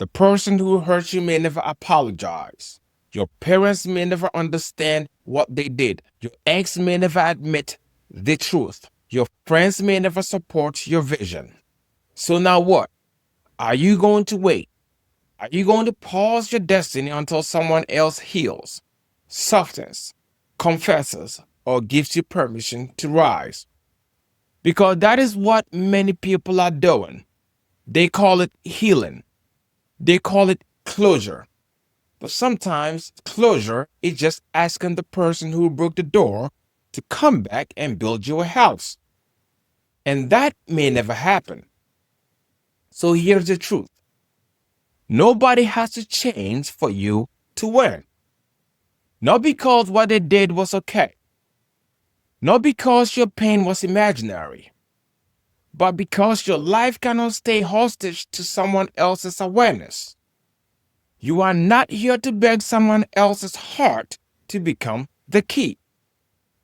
The person who hurt you may never apologize. Your parents may never understand what they did. Your ex may never admit the truth. Your friends may never support your vision. So now what? Are you going to wait? Are you going to pause your destiny until someone else heals, softens, confesses, or gives you permission to rise? Because that is what many people are doing. They call it healing. They call it closure. But sometimes closure is just asking the person who broke the door to come back and build you a house. And that may never happen. So here's the truth. Nobody has to change for you to win. Not because what they did was okay. Not because your pain was imaginary. But because your life cannot stay hostage to someone else's awareness. You are not here to beg someone else's heart to become the key.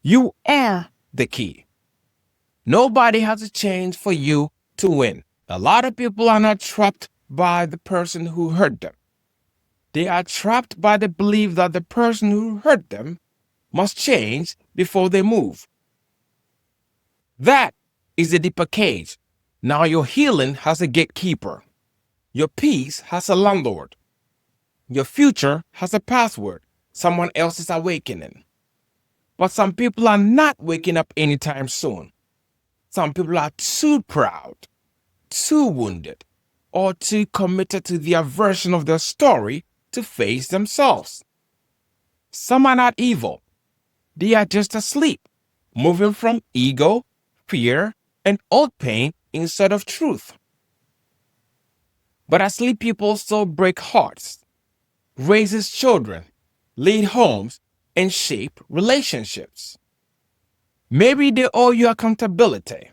You are the key. Nobody has to change for you to win. A lot of people are not trapped by the person who hurt them. They are trapped by the belief that the person who hurt them must change before they move. That is the deeper cage. Now your healing has a gatekeeper. Your peace has a landlord. Your future has a password. Someone else is awakening. But some people are not waking up anytime soon. Some people are too proud, too wounded, or too committed to their version of their story to face themselves. Some are not evil. They are just asleep, moving from ego, fear, and old pain instead of truth. But asleep people still break hearts, raises children, lead homes, and shape relationships. Maybe they owe you accountability.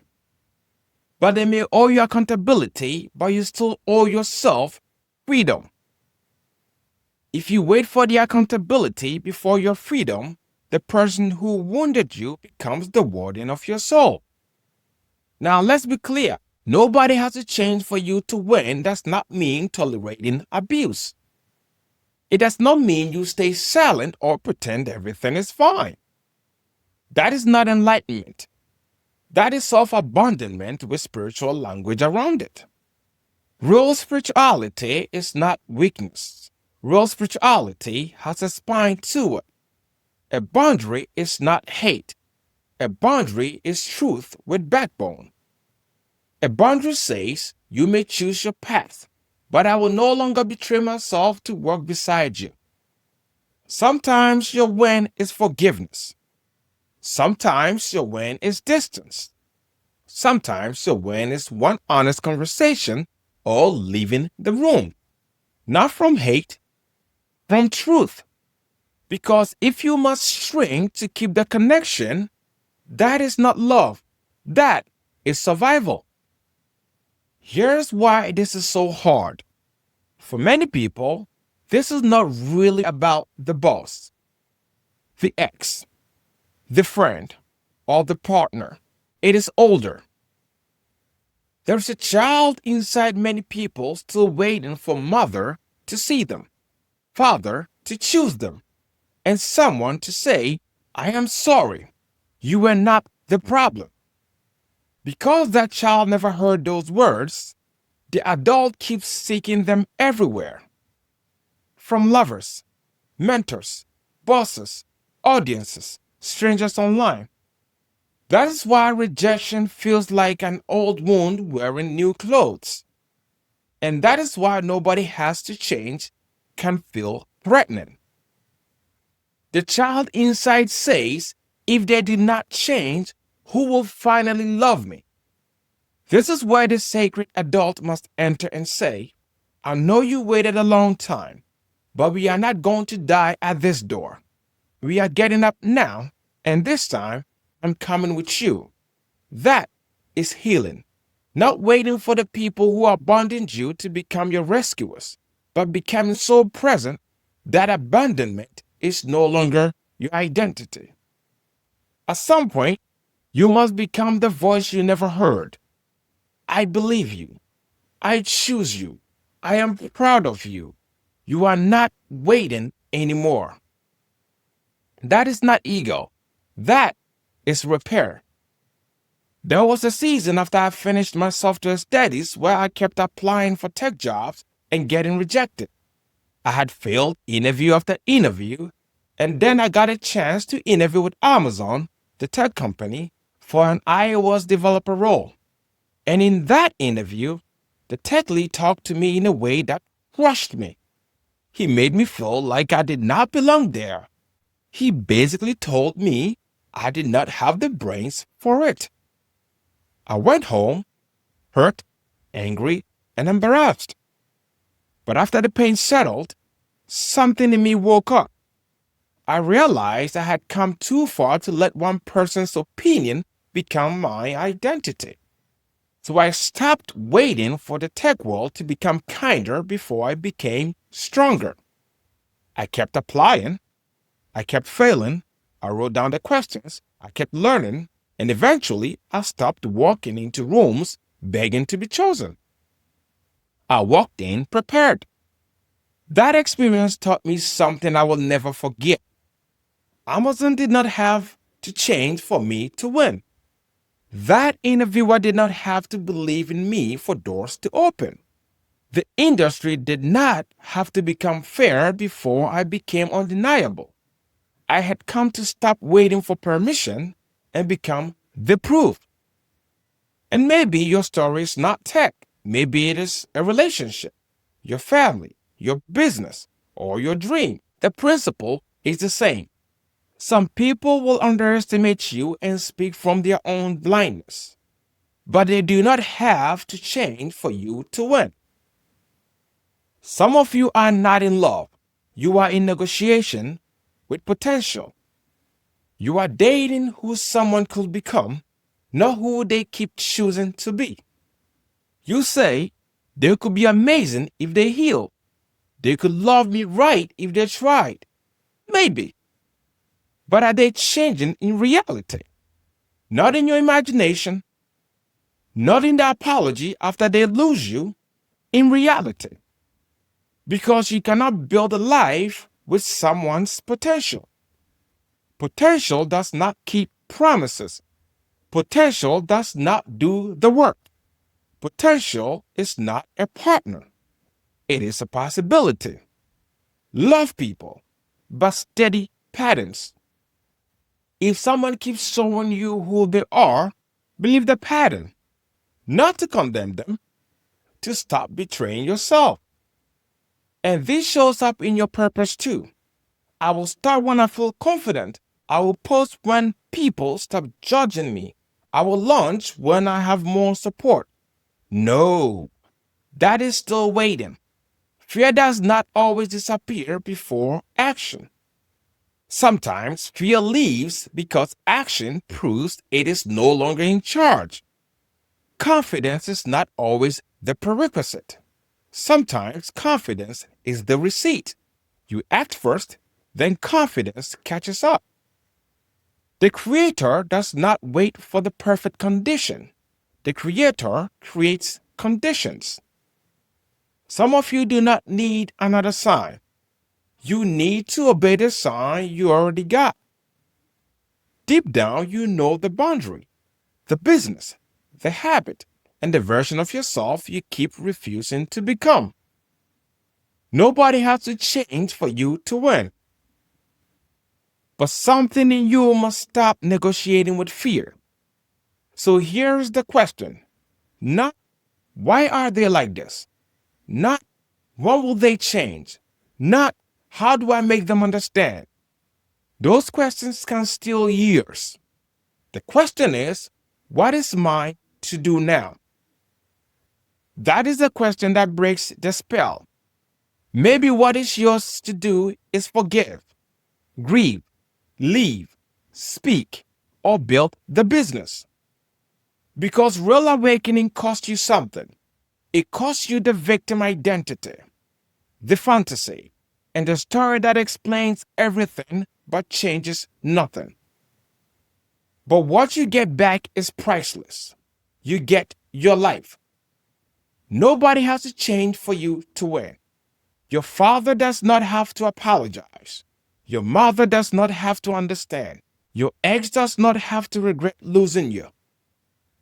But they may owe you accountability, but you still owe yourself freedom. If you wait for the accountability before your freedom, the person who wounded you becomes the warden of your soul. Now, let's be clear. Nobody has to change for you to win. Does not mean tolerating abuse. It does not mean you stay silent or pretend everything is fine. That is not enlightenment. That is self-abandonment with spiritual language around it. Real spirituality is not weakness. Real spirituality has a spine to it. A boundary is not hate. A boundary is truth with backbone. A boundary says, you may choose your path, but I will no longer betray myself to walk beside you. Sometimes your win is forgiveness. Sometimes your win is distance. Sometimes your win is one honest conversation or leaving the room. Not from hate, from truth. Because if you must shrink to keep the connection, that is not love. That is survival. Here's why this is so hard. For many people, this is not really about the boss, the ex, the friend, or the partner. It is older. There's a child inside many people still waiting for mother to see them, father to choose them, and someone to say, I am sorry, you were not the problem. Because that child never heard those words, the adult keeps seeking them everywhere. From lovers, mentors, bosses, audiences, strangers online. That is why rejection feels like an old wound wearing new clothes. And that is why nobody has to change can feel threatening. The child inside says, if they did not change, who will finally love me? This is where the sacred adult must enter and say, I know you waited a long time, but we are not going to die at this door. We are getting up now, and this time, I'm coming with you. That is healing. Not waiting for the people who abandoned you to become your rescuers, but becoming so present that abandonment is no longer your identity. At some point, you must become the voice you never heard. I believe you. I choose you. I am proud of you. You are not waiting anymore. That is not ego. That is repair. There was a season after I finished my software studies where I kept applying for tech jobs and getting rejected. I had failed interview after interview, and then I got a chance to interview with Amazon, the tech company, for an iOS developer role. And in that interview, the tech lead talked to me in a way that crushed me. He made me feel like I did not belong there. He basically told me I did not have the brains for it. I went home, hurt, angry, and embarrassed. But after the pain settled, something in me woke up. I realized I had come too far to let one person's opinion become my identity. So I stopped waiting for the tech world to become kinder before I became stronger. I kept applying, I kept failing, I wrote down the questions, I kept learning, and eventually I stopped walking into rooms begging to be chosen. I walked in prepared. That experience taught me something I will never forget. Amazon did not have to change for me to win. That interviewer did not have to believe in me for doors to open. The industry did not have to become fair before I became undeniable. I had come to stop waiting for permission and become the proof. And maybe your story is not tech. Maybe it is a relationship, your family, your business, or your dream. The principle is the same. Some people will underestimate you and speak from their own blindness, but they do not have to change for you to win. Some of you are not in love. You are in negotiation with potential. You are dating who someone could become, not who they keep choosing to be. You say, they could be amazing if they heal. They could love me right if they tried. Maybe. But are they changing in reality? Not in your imagination, not in the apology after they lose you, in reality. Because you cannot build a life with someone's potential. Potential does not keep promises. Potential does not do the work. Potential is not a partner. It is a possibility. Love people, but steady patterns. If someone keeps showing you who they are, believe the pattern. Not to condemn them, to stop betraying yourself. And this shows up in your purpose too. I will start when I feel confident. I will post when people stop judging me. I will launch when I have more support. No, that is still waiting. Fear does not always disappear before action. Sometimes fear leaves because action proves it is no longer in charge. Confidence is not always the prerequisite. Sometimes confidence is the receipt. You act first, then confidence catches up. The Creator does not wait for the perfect condition. The Creator creates conditions. Some of you do not need another sign. You need to obey the sign you already got. Deep down, you know the boundary, the business, the habit, and the version of yourself you keep refusing to become. Nobody has to change for you to win. But something in you must stop negotiating with fear. So here's the question. Not, why are they like this? Not, what will they change? Not, how do I make them understand? Those questions can steal years. The question is, what is mine to do now? That is the question that breaks the spell. Maybe what is yours to do is forgive, grieve, leave, speak, or build the business. Because real awakening costs you something. It costs you the victim identity, the fantasy, and the story that explains everything but changes nothing. But what you get back is priceless. You get your life. Nobody has to change for you to win. Your father does not have to apologize. Your mother does not have to understand. Your ex does not have to regret losing you.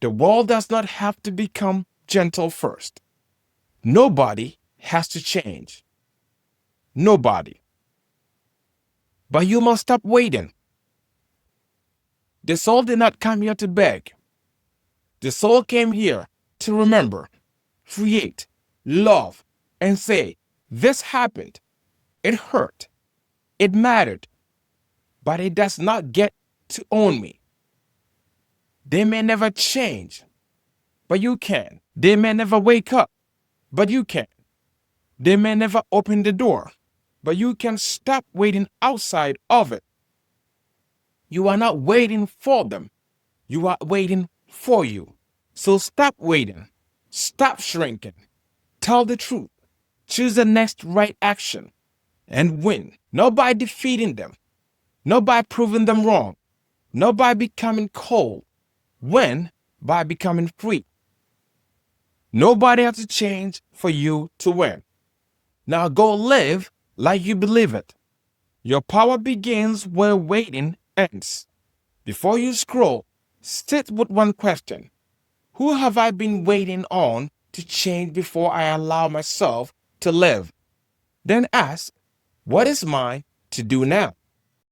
The world does not have to become gentle first. Nobody has to change. Nobody. But you must stop waiting. The soul did not come here to beg. The soul came here to remember, create, love, and say, this happened. It hurt. It mattered. But it does not get to own me. They may never change, but you can. They may never wake up, but you can. They may never open the door, but you can stop waiting outside of it. You are not waiting for them. You are waiting for you. So stop waiting. Stop shrinking. Tell the truth. Choose the next right action and win. Not by defeating them. Not by proving them wrong. Not by becoming cold. Win by becoming free. Nobody has to change for you to win. Now go live like you believe it. Your power begins where waiting ends. Before you scroll, sit with one question. Who have I been waiting on to change before I allow myself to live? Then ask, what is mine to do now?